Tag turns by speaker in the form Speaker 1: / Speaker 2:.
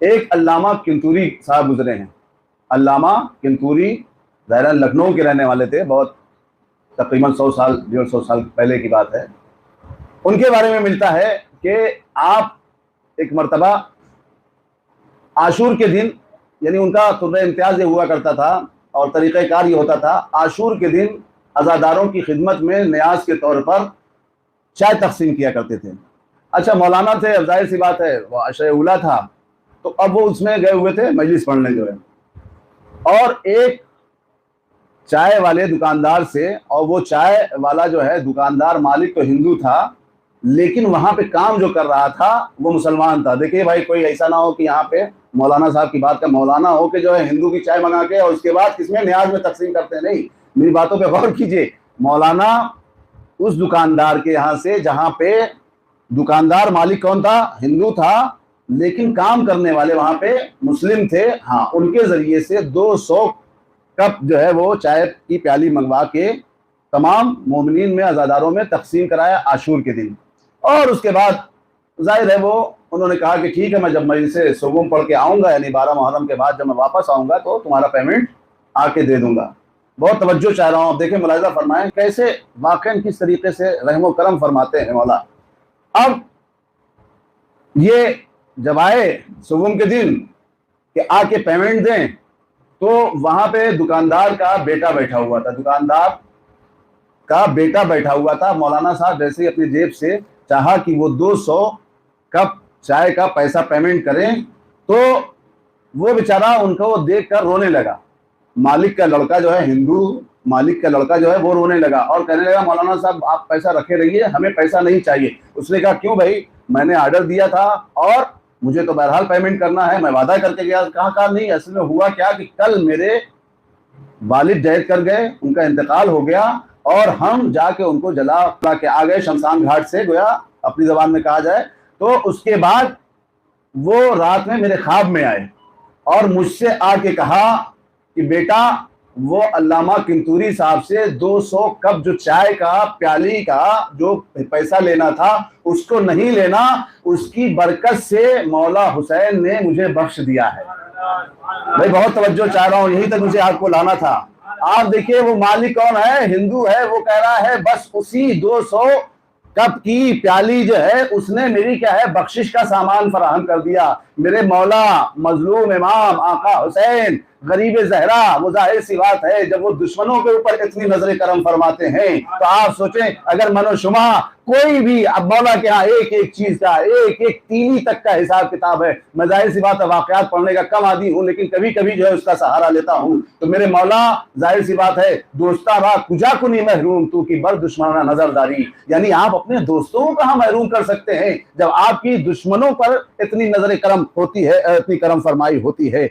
Speaker 1: ایک علامہ کنتوری صاحب گزرے ہیں. علامہ کنتوری ظاہراً لکھنؤ کے رہنے والے تھے، بہت تقریباً 100 سال 150 سال پہلے کی بات ہے. ان کے بارے میں ملتا ہے کہ آپ ایک مرتبہ عاشور کے دن، یعنی ان کا طرز امتیاز یہ ہوا کرتا تھا اور طریقہ کار یہ ہوتا تھا، عاشور کے دن عزاداروں کی خدمت میں نیاز کے طور پر چائے تقسیم کیا کرتے تھے. اچھا مولانا تھے، اب ظاہر سی بات ہے وہ عشرہ اولیٰ تھا، تو اب وہ اس میں گئے ہوئے تھے مجلس پڑھنے جو ہے، اور ایک چائے والے دکاندار سے، اور وہ چائے والا جو ہے دکاندار مالک تو ہندو تھا لیکن وہاں پہ کام جو کر رہا تھا وہ مسلمان تھا. دیکھیے بھائی کوئی ایسا نہ ہو کہ یہاں پہ مولانا صاحب کی بات کا مولانا ہو کہ جو ہے ہندو کی چائے منگا کے اور اس کے بعد کس میں نیاز میں تقسیم کرتے ہیں. نہیں، میری باتوں پہ غور کیجئے. مولانا اس دکاندار کے یہاں سے، جہاں پہ دکاندار مالک کون تھا؟ ہندو تھا، لیکن کام کرنے والے وہاں پہ مسلم تھے، ہاں، ان کے ذریعے سے 200 کپ جو ہے وہ چائے کی پیالی منگوا کے تمام مومنین میں، عزاداروں میں تقسیم کرایا عاشور کے دن. اور اس کے بعد ظاہر ہے وہ انہوں نے کہا کہ ٹھیک ہے، میں جب مجلس سے صبح پڑھ کے آؤں گا، یعنی 12 محرم کے بعد جب میں واپس آؤں گا تو تمہارا پیمنٹ آ کے دے دوں گا. بہت توجہ چاہ رہا ہوں، اب دیکھیں ملاحظہ فرمائیں کیسے واقعاً کس طریقے سے رحم و کرم فرماتے ہیں مولا. اب یہ جب آئے صبح کے دن کہ آ کے پیمنٹ دیں، تو وہاں پہ دکاندار کا بیٹا بیٹھا ہوا تھا، مولانا صاحب جیسے ہی اپنی جیب سے چاہا کہ وہ 200 کپ چائے کا پیسہ پیمنٹ کریں، تو وہ بیچارہ ان کو دیکھ کر رونے لگا. مالک کا لڑکا جو ہے، ہندو مالک کا لڑکا جو ہے وہ رونے لگا اور کہنے لگا مولانا صاحب آپ پیسہ رکھے رہیے، ہمیں پیسہ نہیں چاہیے. اس نے کہا کیوں بھائی، میں نے آرڈر دیا تھا اور مجھے تو بہرحال پیمنٹ کرنا ہے، میں وعدہ کر کے گیا. کہا نہیں، اصل میں ہوا کیا کہ کل میرے والد جہد کر گئے، ان کا انتقال ہو گیا اور ہم جا کے ان کو جلا کے آ گئے شمشان گھاٹ سے، گویا اپنی زبان میں کہا جائے تو. اس کے بعد وہ رات میں میرے خواب میں آئے اور مجھ سے آ کے کہا کہ بیٹا وہ علامہ کنتوری صاحب سے 200 کپ جو چائے کا پیالی کا جو پیسہ لینا تھا اس کو نہیں لینا، اس کی برکت سے مولا حسین نے مجھے بخش دیا ہے. میں بہت توجہ چاہ رہا ہوں، یہی تک مجھے آپ کو لانا تھا. آپ دیکھیے وہ مالک کون ہے؟ ہندو ہے. وہ کہہ رہا ہے بس اسی 200 کپ کی پیالی جو ہے اس نے میری کیا ہے بخشش کا سامان فراہم کر دیا. میرے مولا مظلوم امام آقا حسین غریب زہرا، وہ ظاہر سی بات ہے جب وہ دشمنوں کے اوپر اتنی نظر کرم فرماتے ہیں تو آپ سوچیں اگر من و شما کوئی بھی، اب مولا کے ہاں ایک ایک چیز کا، ایک ایک تینی تک کا حساب کتاب ہے. میں ظاہر سی بات ہے واقعات پڑھنے کا کم عادی ہوں لیکن کبھی کبھی جو ہے اس کا سہارا لیتا ہوں. تو میرے مولا ظاہر سی بات ہے دوستا با کجا کنی محروم تو کی بر دشمنانہ نظر داری، یعنی آپ اپنے دوستوں کو کہاں محروم کر سکتے ہیں جب آپ کی دشمنوں پر اتنی نظر کرم ہوتی ہے، اتنی کرم فرمائی ہوتی ہے.